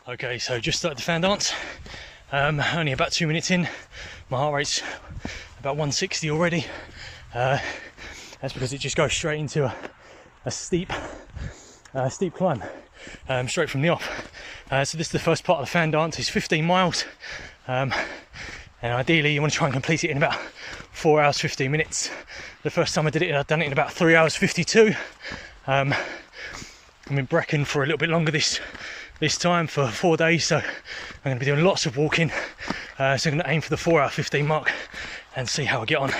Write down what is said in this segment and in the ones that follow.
Okay, so just started the fan dance. Only about 2 minutes in. My heart rate's about 160 already. That's because it just goes straight into a steep climb, straight from the off. So this is the first part of the fan dance. It's 15 miles, and ideally you want to try and complete it in about 4 hours 15 minutes. The first time I did it, I'd done it in about 3 hours 52. I'm in Brecon for a little bit longer this time, for 4 days, so I'm going to be doing lots of walking. So I'm going to aim for the 4 hour 15 mark and see how I get on.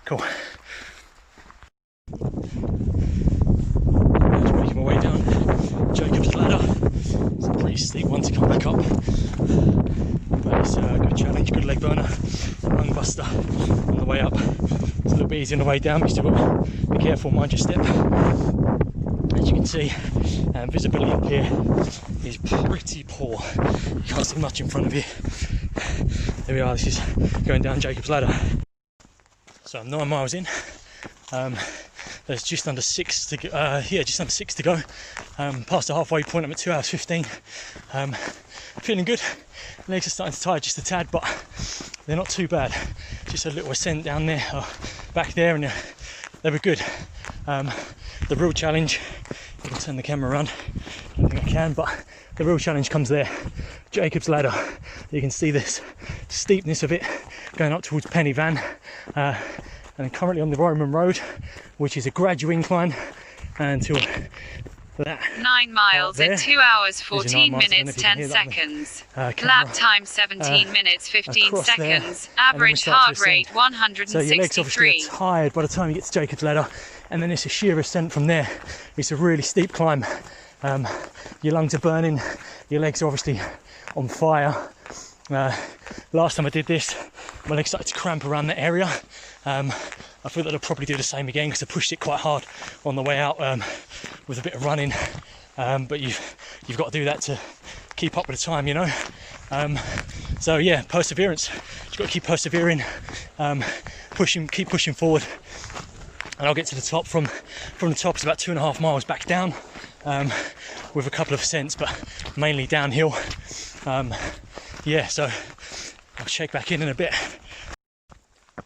Cool. Making my way down Jacob's ladder. It's a pretty steep one to come back up, but it's a good challenge, good leg burner, lung buster on the way up. It's a little bit easier on the way down, but you still got to be careful, mind your step. As you can see, visibility up here is pretty poor. You can't see much in front of you. There we are, this is going down Jacob's ladder. So I'm 9 miles in. There's just under 6 to go. Just under 6 to go. Past the halfway point, I'm at 2 hours 15. Feeling good. Legs are starting to tire just a tad, but they're not too bad. Just a little ascent down there, back there, and they were good. The real challenge, I can turn the camera around, I don't think I can, but the real challenge comes there. Jacob's ladder. You can see this steepness of it going up towards Penny Van, and I'm currently on the Roman Road, which is a gradual incline until that. 9 miles in 2 hours 14 minutes 10 seconds. Lap time 17 minutes 15 seconds. Average heart rate 163. So your legs obviously are tired by the time you get to Jacob's ladder, and then it's a sheer ascent from there. It's a really steep climb. Your lungs are burning, your legs are obviously on fire. Last time I did this, my legs started to cramp around that area. I feel that I'll probably do the same again because I pushed it quite hard on the way out with a bit of running. But you've got to do that to keep up with the time, you know. So yeah, perseverance. You've got to keep persevering, keep pushing forward. And I'll get to the top. From the top, it's about 2.5 miles back down, with a couple of ascents, but mainly downhill. So I'll check back in a bit.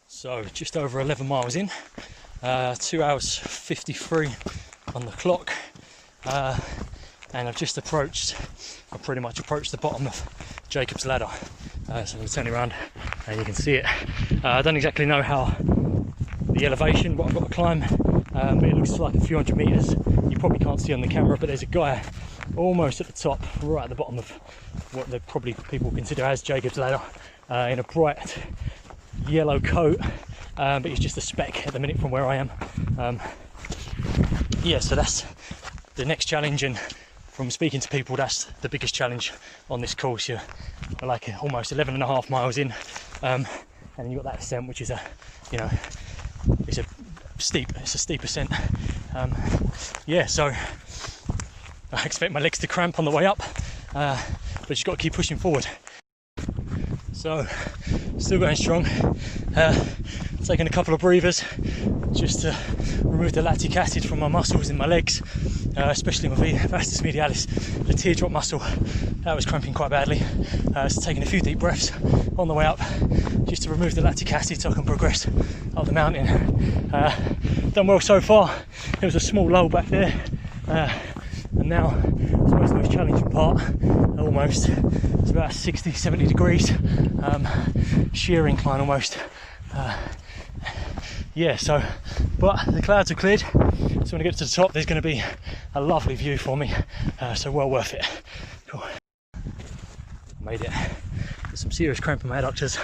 So just over 11 miles in, 2 hours 53 on the clock, and I've pretty much approached the bottom of Jacob's ladder. So I'm going to turn it around and you can see it. I don't exactly know how the elevation, what I've got to climb, but it looks like a few hundred meters. You probably can't see on the camera, but there's a guy almost at the top, right at the bottom of what probably people consider as Jacob's ladder, in a bright yellow coat, but he's just a speck at the minute from where I am. So that's the next challenge, and from speaking to people, that's the biggest challenge on this course. You're like almost 11.5 miles in, and then you've got that ascent, which is it's a steep ascent. So I expect my legs to cramp on the way up, but you've got to keep pushing forward. So still going strong. Taking a couple of breathers just to remove the lactic acid from my muscles in my legs, especially my vastus medialis, the teardrop muscle. That was cramping quite badly. So taking a few deep breaths on the way up just to remove the lactic acid so I can progress up the mountain. Done well so far. There was a small lull back there, and now I suppose the most challenging part, almost. It's about 60-70 degrees, sheer incline almost. But the clouds have cleared, so when I get to the top there's going to be a lovely view for me, so well worth it. Cool. Made it. There's some serious cramp in my adductors,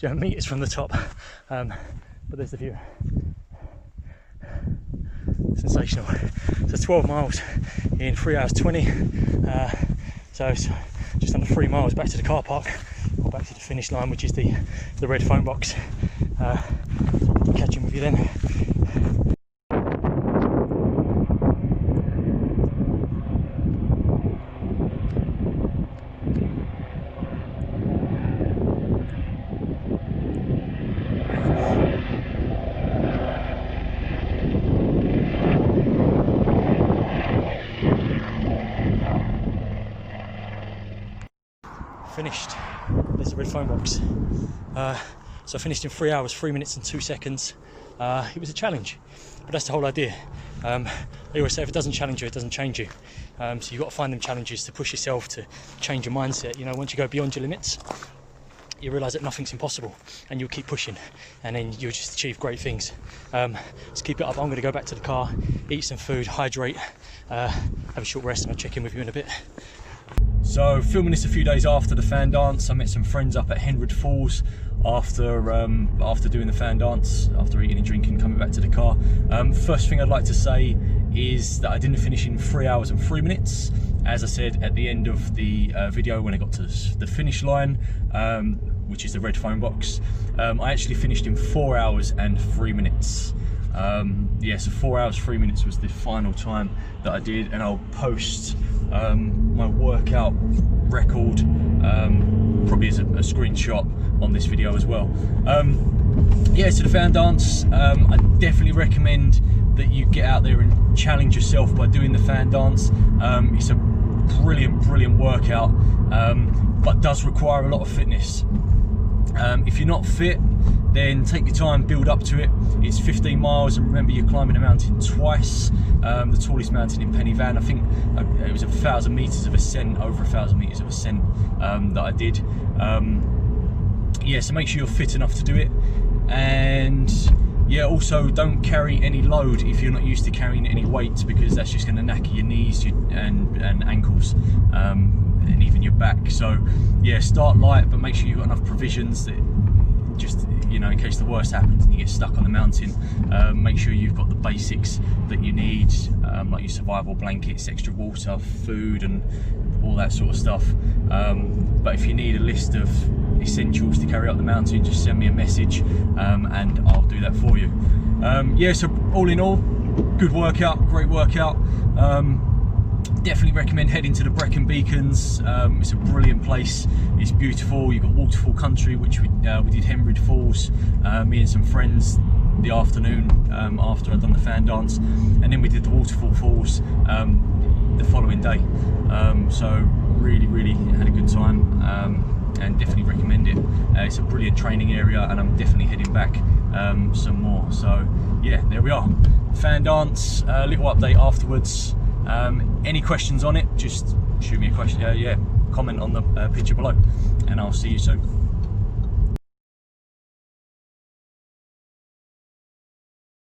meters from the top, but there's the view. Sensational. So 12 miles in 3 hours 20, so it's just under 3 miles back to the car park, or back to the finish line, which is the red phone box. So catching with you then. finished. There's the red phone box. So I finished in 3 hours, 3 minutes and 2 seconds. It was a challenge, but that's the whole idea. I always say if it doesn't challenge you, it doesn't change you. So you've got to find them challenges to push yourself, to change your mindset. You know, once you go beyond your limits, you realise that nothing's impossible, and you'll keep pushing, and then you'll just achieve great things. Just keep it up. I'm going to go back to the car, eat some food, hydrate, have a short rest, and I'll check in with you in a bit. So filming this a few days after the fan dance, I met some friends up at Henwood Falls after doing the fan dance, after eating and drinking, coming back to the car. First thing I'd like to say is that I didn't finish in 3 hours and 3 minutes. As I said at the end of the video, when I got to the finish line, which is the red phone box, I actually finished in 4 hours and 3 minutes. Yeah, so 4 hours 3 minutes was the final time that I did, and I'll post my workout record probably as a screenshot on this video as well. Yeah, so the fan dance, I definitely recommend that you get out there and challenge yourself by doing the fan dance. It's a brilliant workout, but does require a lot of fitness. If you're not fit, then take your time, build up to it. It's 15 miles, and remember, you're climbing a mountain twice. The tallest mountain in Pen y Fan, I think it was 1,000 meters of ascent, over 1,000 meters of ascent that I did. Yeah, so make sure you're fit enough to do it, and yeah, also don't carry any load if you're not used to carrying any weight, because that's just going to knacker your knees and ankles, and even your back. So yeah, start light, but make sure you've got enough provisions that, just, you know, in case the worst happens and you get stuck on the mountain, make sure you've got the basics that you need, like your survival blankets, extra water, food, and all that sort of stuff. But if you need a list of essentials to carry up the mountain, just send me a message, and I'll do that for you. Yeah, so all in all, good workout, great workout. Definitely recommend heading to the Brecon Beacons. It's a brilliant place, it's beautiful. You've got waterfall country, which we did Henwood Falls, me and some friends, the afternoon after I'd done the fan dance, and then we did the waterfall falls the following day. So really had a good time, and definitely recommend it. It's a brilliant training area, and I'm definitely heading back some more. So yeah, there we are, fan dance, little update afterwards. Any questions on it, just shoot me a question, comment on the picture below, and I'll see you soon.